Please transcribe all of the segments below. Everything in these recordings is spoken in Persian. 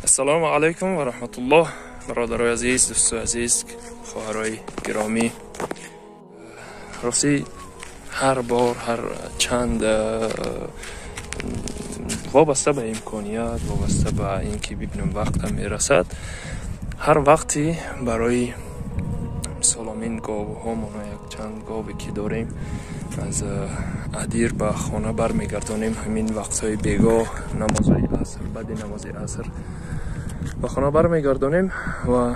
السلام علیکم و رحمت الله. برادرای عزیز، دوستای عزیز، خواهرای گرامی، راستی هر بار هر چند وابسته به امکانیت، وابسته به اینکه ببینم وقتم میرسد، هر وقتی برای سلامین گاو ها یک چند گاوی که داریم از ادیر به خانه برمیگردانیم. همین وقتهای بیگاه نمازهای عصر، بعد نماز عصر به خانه برمیگردانیم و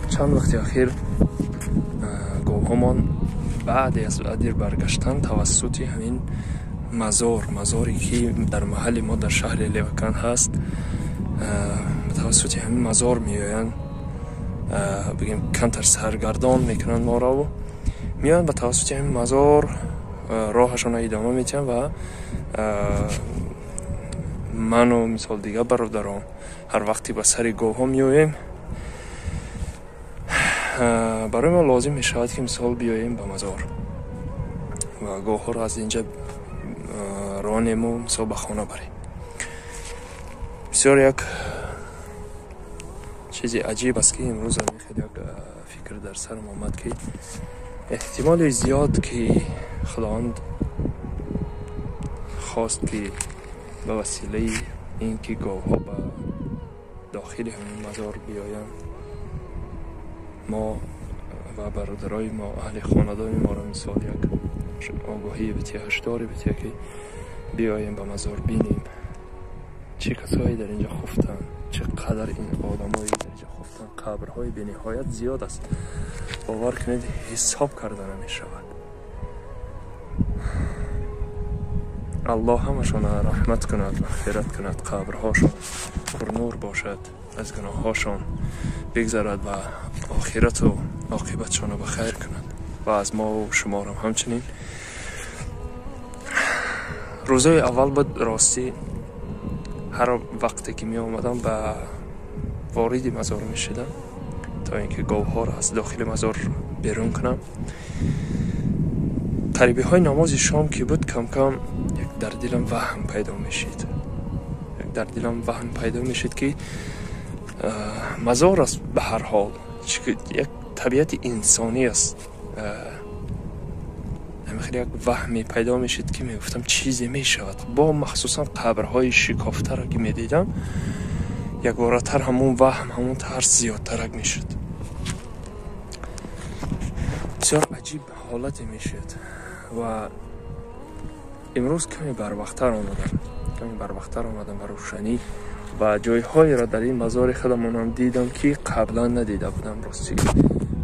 چند وقت اخیر گاوهامان بعد از ادیر برگشتن توسط همین مزاری که در محل ما در شهر لیوکن هست، توسط همین مزار میآیند، بگیم کنتر سرگردان میکنن ما را و میان و توسط همین مزار راهشان ادامه میتن و من و مثال دیگه برادرام هر وقتی به سر گاو ها میاییم، برای ما لازم میشود که مثال بیاییم به مزار و گاو ها را از اینجا رانیم و مثال به خانه بریم. بسیار یک چیزی عجیب است که امروز خیلی یک فکر در سرم آمد که احتمال زیاد که خداوند خواست که به وسیله این که گاوها به داخل همین مزار بیایند، ما و برادرای ما، اهل خاندان ما را مثال یک آگاهی بتیه، هشداری بتیه که بیاییم به مزار بینیم چه کسایی در اینجا خفتن، چقدر این آدمایی در اینجا خفتن. قبرهای به نهایت زیاد است، باور کنید حساب کرده نمی شود. الله همشان رحمت کند، مغفرت کند، قبرهاشان پر نور باشد، از گناهاشان بگذرد و آخرت و عاقبتشان را بخیر کند و از ما و شما را همچنین. روزای اول بود راستی هر وقتی که می آمدم به وارد مزار می شدم تا اینکه گاوها را از داخل مزار بیرون کنم. قریبی های نماز شام که بود کم کم یک در دلم وهم پیدا می شد، که مزار است به هر حال، یک طبیعت انسانی است. خیلی یک وهمی پیدا می شد که می گفتم چیزی می شود. با مخصوصا قبرهای شکافته را که می دیدم، یک بارتر همون وهم، همون ترس زیادترک می شد. بسیار عجیب حالتی می شد و امروز کمی بروقتر آمدم به روشنی و جایهایی را در این مزار خودمونم دیدم که قبلا ندیده بودم. راستی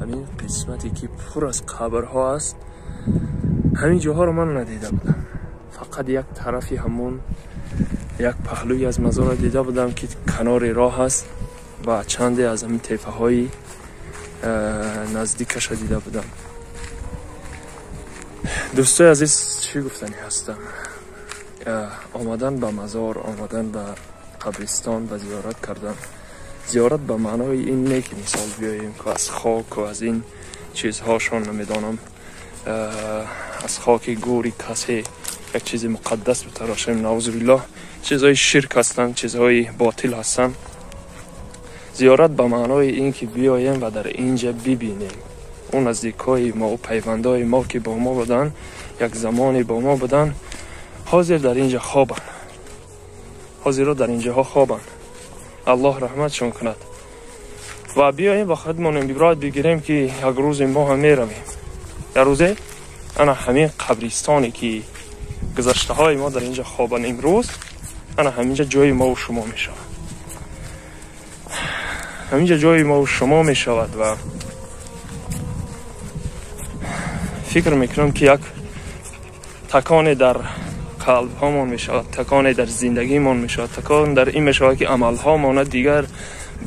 همین قسمتی که پر از قبرها است، همین جاها رو من ندیده بودم. فقط یک طرفی، همون یک پهلوی از مزار را دیده بودم که کنار راه است و چندی از همین طیفه های نزدیکش دیده بودم. دوستای عزیز، چی گفتنی هستم؟ آمدن به مزار، آمدن به قبرستان و زیارت کردن، زیارت به معنای این نه که مثال بیاییم که از خاک و از این چیزهاشون نمیدانم، از خاک گوری کسی یک چیز مقدس بتراشیم، نعوذ بالله، چیزهای شرک هستن، چیزهای باطل هستن. زیارت به معنای این که بیاییم و در اینجا ببینیم اون نزدیکای ما و پیوندای ما که با ما بودن، یک زمانی با ما بودن، حاضر در اینجا خوابن، حاضر در اینجا خوابن، الله رحمتشون کند. و بیاییم و خودمون عبرت بگیریم که یک روز ما هم میرویم. در روزه انا همین قبرستانی که گذشته های ما در اینجا خوابن، امروز انا همینجا جای ما و شما می شود، همینجا جای ما و شما می شود. و فکر میکنم که یک تکان در قلب هامون می شود، تکان در زندگی من می شود، تکان در این می شود که عمل هامون دیگر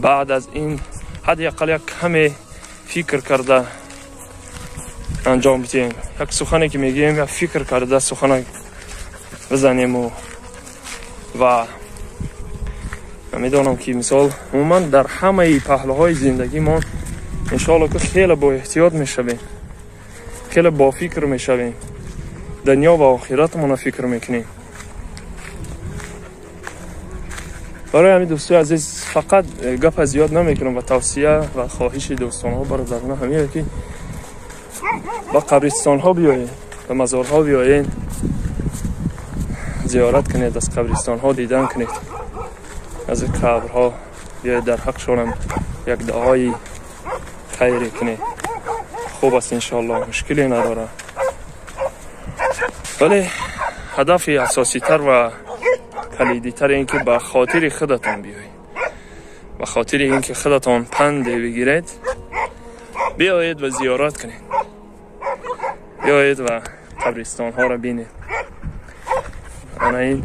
بعد از این حداقل یک کمی فکر کرده انجام بدیم. یک سخنی که میگیم یک فکر کرده سخن بزنیم و میدانم که مثال عموما در همه پهلوهای زندگی ما انشاءالله که خیلی با احتیاط میشویم، خیلی با فکر میشویم، دنیا و آخرت ما فکر میکنیم برای همین دوستای عزیز فقط گپ زیاد نمیکنم و توصیه و خواهش دوستان ها برادران همین که با قبرستان ها بیایید، به مزار ها بیایید، زیارت کنید، از قبرستان ها دیدن کنید، از قبر ها بیایید، در حقشان هم یک دعای خیری کنید. خوب است انشاءالله، مشکلی نداره. ولی هدف اساسی تر و کلیدی تر این که به خاطر خودتان بیایید، به خاطر این که خودتان پند بگیرید، بیایید و زیارت کنید، بیایید و قبرستان ها را بینید. انا این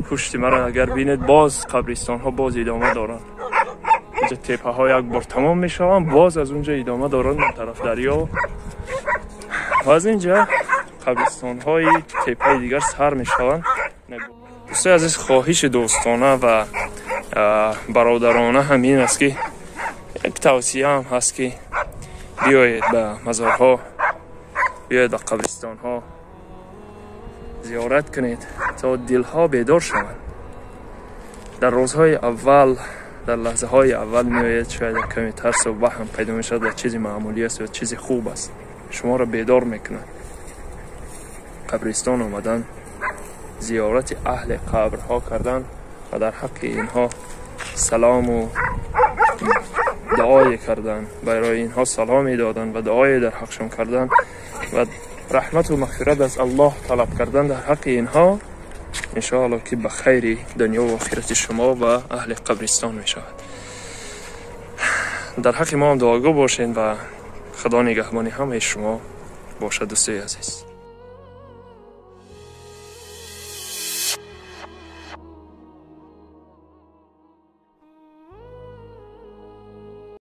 پشت مرا اگر بینید باز قبرستان ها باز ادامه دارن. اینجا تپه ها یک بار تمام می شوند، باز از اونجا ادامه دارن طرف دریا و از اینجا قبرستان های تپه دیگر سر می شوند. دوستای عزیز خواهش دوستانه و برادرانه همین است که یک توصیه هم هست که بیایید به مزارها، بیایید به قبرستان ها زیارت کنید تا دلها بیدار شوند. در روزهای اول، در لحظه های اول میآید شاید کمی ترس و وهم پیدا می شود و چیزی معمولی است و چیزی خوب است، شما را بیدار میکنند. قبرستان آمدن، زیارت اهل قبرها کردن و در حق اینها سلام و دعای کردن، برای اینها سلامی دادن و دعای در حقشون کردن و رحمت و مغفرت از الله طلب کردن در حق اینها، انشاءالله که به خیر دنیا و آخرت شما و اهل قبرستان می شود. در حق ما هم دعاگو باشین و خدا نگهبانی همه شما باشد دوستای عزیز.